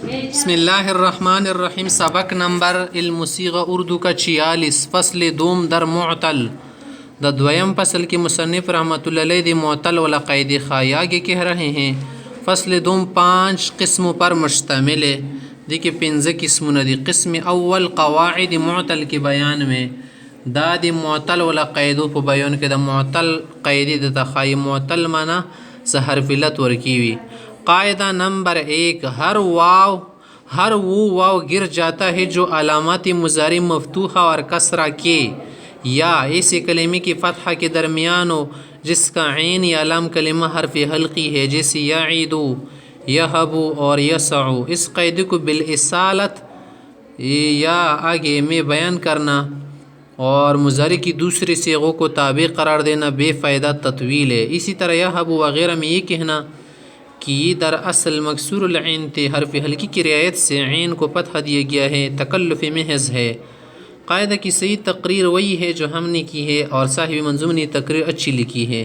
बिस्मिल्लाहिर्रहमानिर्रहीम। सबक नंबर इल्मुसीगा उर्दू का 46 फ़सल दूम दर मुअतल द द्वयम फसल के मुसन्निफ़ रहमतुल्लाह अलैह दी मुअतल वाला क़ैद ख़ाई आगे कह रहे हैं। फ़सल दूम 5 किस्मों पर मुश्तमिल है। देखिए 5 किस्मों दी। किस्म अव्वल क़वाइद मुअतल के बयान में दाद मुअतल वाला क़ैदों को बयान के द मुअतल क़ैदी द तख़ाई मुअतल माना सहरफिलत वर्कीवी। कायदा नंबर 1, हर वो वाव गिर जाता है जो अलामाती मुज़ारी मफ्तूहा और कसरा के या ऐसे कलिमे की फ़तह के दरमियान हो जिसका ऐन या लाम कलिमा हर्फ हल्की है, जैसे यईदु, यहबु और यसउ। इस क़ैद को बिलइसालत या आगे में बयान करना और मुज़ारी की दूसरे सिगों को ताबे करार देना बेफ़ायदा तत्वील है। इसी तरह यहबु वग़ैरह में ये कहना कि दरअसल मकसूरुल ऐन थे हर्फ हल्की की रियायत से ऐन को फतह दिया गया है, तकल्लुफ़ महज़ है। कायदा की सही तकरीर वही है जो हमने की है और साहिब मंजूम ने तकरीर अच्छी लिखी है।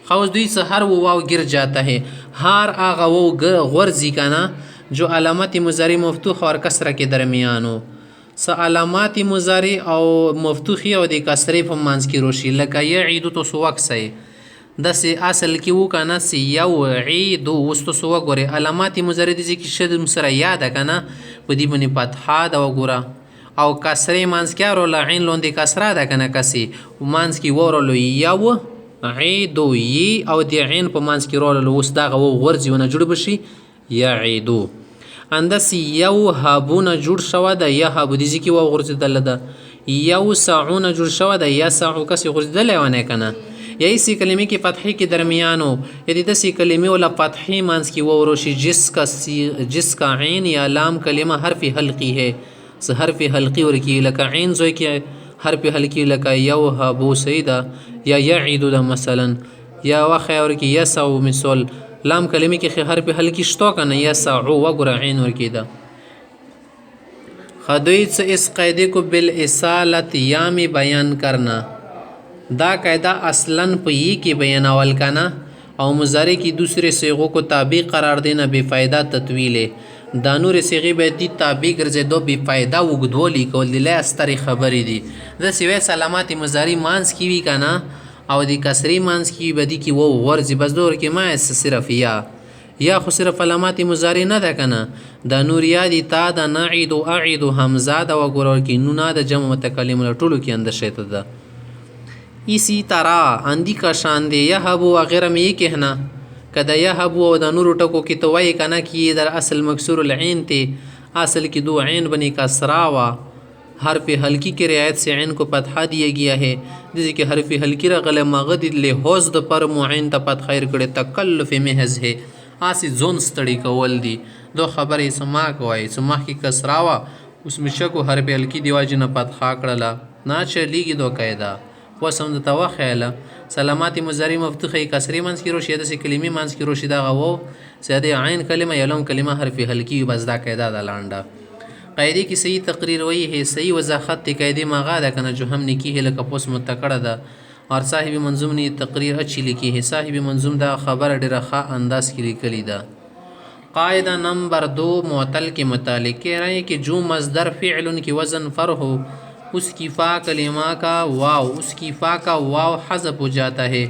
खौजदी से हर वो वाव गिर जाता है, हर आगा वो गर्जी का ना जो अलामत मुज़ारी मफ्तूह और कसरा के दरमियान हो। स अलामत मुज़ारी और मफ्तूही और दे कसरे पर मांस की रोशी लगा यईदु तो सुवक से दसे असल की वो काना से यईदु उस तो सुवक गोरे अलामत मुज़ारी दिजी की शद मुसरा याद है काना वदी बनी फतहा द गोरा और कसरे मांस क्या रोला ऐन लोंदे कसरा दा कना कसी मांस की वो रोलो याव ईदो ये और दे ऐन पर मांस की रोलो उस दाग वो गर्जी वना जुड़ बशी यईदु अंदसी यव हाबू न जुड़ शवा दा यहाबू दिजी की वो गर्जी दल दा यव साउ न जुड़ शवा दा या साउ कसी गर्जी दल वाने कना या इसी कलिमे की फ़तही के दरमियान हो यदि दसी कलिमे वाला फ़तही मांस की वो रोशी जिसका ऐन या लाम कलिमा हर्फ हल्की है हर्फ हल्की और की लका ऐन जो कि हर्फ हल्की लका यवहबू सईदा या यईदु दा मसलन या वख़ै और की यसउ मिसल लाम कलिमे की हर्फ हल्की शतो का न यसउ वगुरा ऐन और की दा खदीज से इस क़ैदे को बिलइसालत या में बयान करना दा कायदा असलन पी के बयानावल का ना और मुज़ारे की दूसरे सिगों को ताबी करार देना बेफ़ायदा तत्वील है। दानूर सिगी बैती ताबी गर्जे दो बेफ़ायदा उगदोली को दिले अस्तर खबरी दी द सिवे सलामत मुज़ारी मांस की भी का ना और दी कसरी मांस की बदी की वो वर्ज बजदोर के माँ सिर्फ या सिर्फ अलामत मुज़ारी न था कना दानूर यादी ता दा नाईदो आईदो हमज़ादा व गुरोर की नुना द जम मतकलिम टुलु के अंदर शेत दा। इसी तरह आंधी का शान दे यहबू वग़ैरह में ये कहना कदा यहबू और दानूर टको की तो वही कहना कि ये दर असल मकसूरुल ऐन थे असल की दो ऐन बनी का सरावा हर्फ हल्की की रियायत से ऐन को फतहा दिया गया है, जैसे कि हर्फ हल्की रगल मगदिल होज़द पर मुआइन तपत खैर करे तकल्लुफ़ महज़ है आसी जोन स्तड़ी का वल्दी दो खबर समा कवाई सुमा की कसरावा उसमें शको हर्फ हल्की दिवाजी न फतहा करला ना चलीगी दो कायदा व समझता हुआ ख्याल सलामत मुज़ारी मफ्तूह कसरी मांस की रोशी से कलिमी मांस की रोशी दा वो ज़्यादा आइन कलिमा यलम कलिमा हर्फ हल्की बजदा कैदा दालांडा। क़ैदे की सही तकरीर वही है, सही वजाहत क़ैदे मगादा कना जो हमने की है लकपोस मुतकड़ा दा और साहिब मंजूम ने तकरीर अच्छी लिखी है। साहिब मंजूम दा खबर डरखा अंदाज की लिखली दा। कायदा नंबर 2 मुअतल के मुतालिक कह रहे हैं कि जो मज़दर फ़िअल की वज़न फ़र हो उसकी फ़ा कलिमा का वाव हज़फ हो जाता है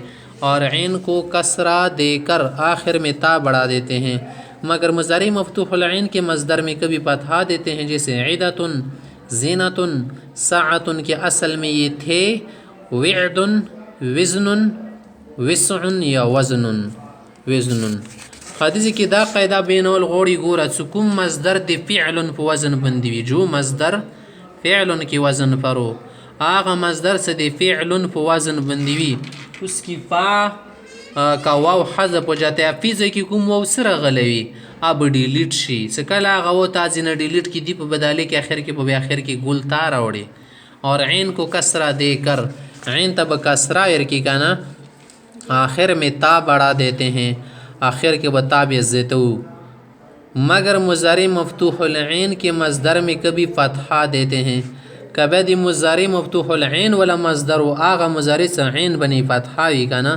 और ऐन को कसरा देकर आखिर में ता बढ़ा देते हैं, मगर मुज़ारी मफ्तूहुल ऐन के मज़दर में कभी फतहा देते हैं, जैसे ईदतुन, ज़ीनतुन, साअतुन के असल में ये थे विअदुन, विज़नुन, विस्उन या विज़नुन। हदीस की दा क़ैदा बेनौल गौड़ी गोरा सुकुम मज़दर दे फ़िअलन प वज़न बंदी जो मज़दर फ़िअलन के वज़न पर हो आगा मज़दर से दे फ़िअलन प वज़न बंदी उसकी फ़ा का वाव हज़फ हो जाता है। फ़िज़ की कुम वाव सर गलवी अब डिलीट शी सकल आगा वो ताज़ी न डिलीट की दीप बदाले के आखिर के आखिर के गुल तार ओढ़े और ऐन को कसरा देकर ऐन तब कसरा की गाना आखिर में ता बढ़ा देते हैं, आखिर के बताब इज़्ज़तो मगर मुज़ारी मफ्तूहुल ऐन के मज़दर में कभी फतहा देते हैं। कबद मुज़ारी मफ्तूहुल ऐन वाला मज़दर व आगा मुज़ारी से ऐन बनी फतहा भी का ना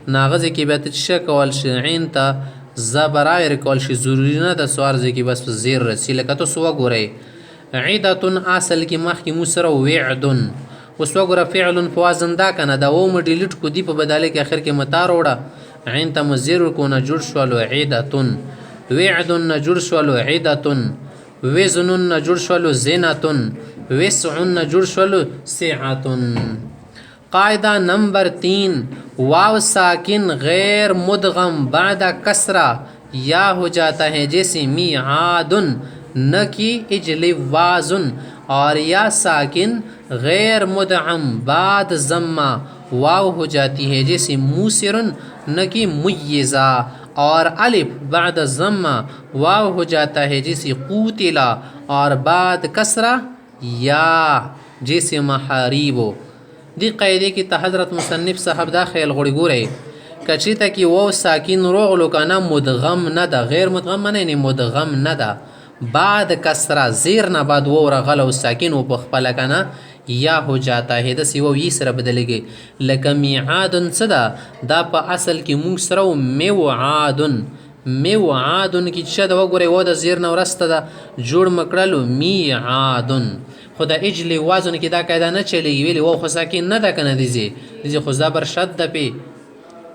नागज़ की बेत शक वल ऐन ता زبرای ریکول شي ضروری نه د سوار ځکه بس زیر رسی لکه تاسو وګورئ عیدتن اصل کې مخکې مو سره وعدن اوس وګوره فعل په وزن دا کنه دا و م ډیلیټ کو دی په بداله کې اخر کې متا وروړه عین ته مزیر کو نه جوړ شولو عیدتن وعدن نه جوړ شولو عیدتن وزن نه جوړ شولو زینتن وسع نه جوړ شولو سعتن قاعدہ نمبر 3 واو साकिन गैर मुदगम بعد कसरा या हो जाता है जैसे मिआदुन न की इजली वाजुन और या साकिन गैर मुदअम बाद जम्मा वाव हो जाती है जैसे मूसिरुन न की मुय्यज़ा और अलिफ बाद जम्मा वाव हो जाता है जैसे क़ूतिला और बाद कसरा या जैसे महरीबो دی قاعده کې ته حضرت مصنف صاحب دا خیال غوړي ګورئ کچې ته کې واو ساکن روغلو کنه مدغم نه ده غیر مدغم نه مدغم نه ده بعد کسره زیر نه بعد واو رغل او ساکن او په خپل کنه یا هو جاتا ہے د سی واو یې سره بدلېږي لکه میعادن صدا دا په اصل کې مونږ سره میوعادن کې چې دا وګورئ و د زیر نه ورسته ده جوړ مکړلو میعادن خو د اجلی وازن کې دا قاعده نه چلیږي ویلي واو خو ساکن نه ده که نه دیزي خو زبر شد ده پې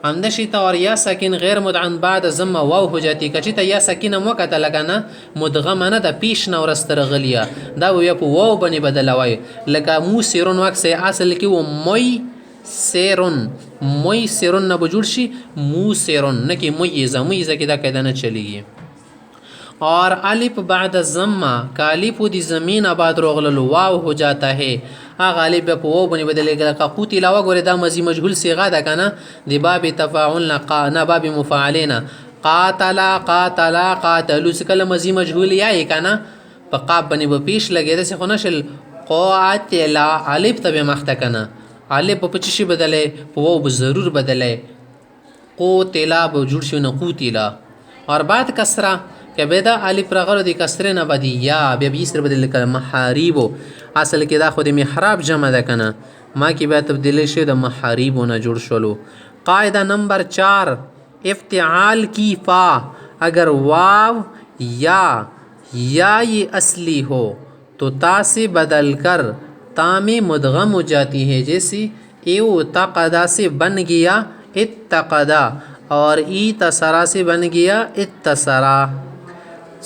همده شي ته اور یا ساکن غیر مدعن بعد ضمه واو هو جاتي که چې ته یا ساکن هم وکتله که نه مدغمه نه ده پیش نه ورسته رغلیه دا بیا په واو باندې بدلوئ لکه موسیرون واکسی اصل کې و موی سیرون نه به جوړ شي موسیرون نه کې میزه کې دا قاعده نه چلیږي और अलिफ बाद ज़म्मा का अलिफ दी ज़मीन आबाद रोगल वाव हो जाता है غالب په واو باندې بدلېږي لکه قوتي لا وګورئ دا ماضي مجهول صيغه ده کنه د باب تفاعل نه باب مفاعلین قاتلوا کله ماضي مجهول یا کنه په قاب باندې به پیش لګیدا څه خو نشل قاتلا الف ته مخته کنه الف په چی بدلې په واو به ضرور بدلې قوتلا به جوړ شي نه قوتلا اور بعد کسره کبه دا الف رغلو دی کسره نه بدی یا بیا بیسر بدل کړه محاریبو اصل کې دا خو د محراب جمع ده کنه ما کې بیا تبدیل شي د محاریبو نه جوړ شولو قاعده نمبر 4 افتعال کی فا اگر واو یا یہ اصلی ہو تو تا سے بدل کر تا میں مدغم ہو جاتی ہے جیسے ایو تقدا سے بن گیا اتقدا اور ای تسرا سے بن گیا اتسرا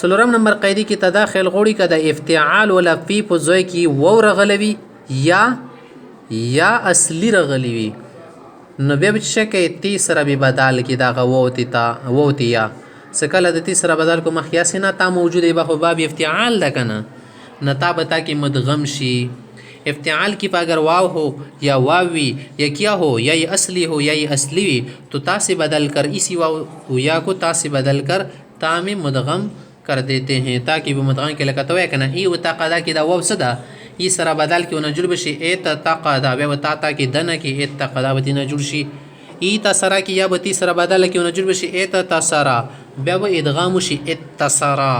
څلورم نمبر قاعده کې تداخل غوړي کده افتعال ولا فی په ځای کې واو رغلوي یا اصلي رغلوي نو بیا چې کې تیسره به بدل کې دا ووتی یا سکله د تیسره بدل کو مخیاس نه تا موجوده به خو باب افتعال ده کنه نتا بتا کې مدغم شي افتعال کی پا اگر واو ہو یا واوی یا کیا ہو یا یہ اصلی ہو یا یہ اصلی وی تو تا سے بدل کر اسی واو یا کو تا سے بدل کر تا میں مدغم कर देते हैं ताकि वो मतगन के लगा तो है कहना ई तक़दा की दा वाव सदा ई सरा बदल के नजुर बशी ए तक़दा बे ता की दन की ए तक़दा बती नजुर शी ई तसरा की या बती सरा बदल के नजुर बशी ए तसरा बे इदगाम शी ए तसरा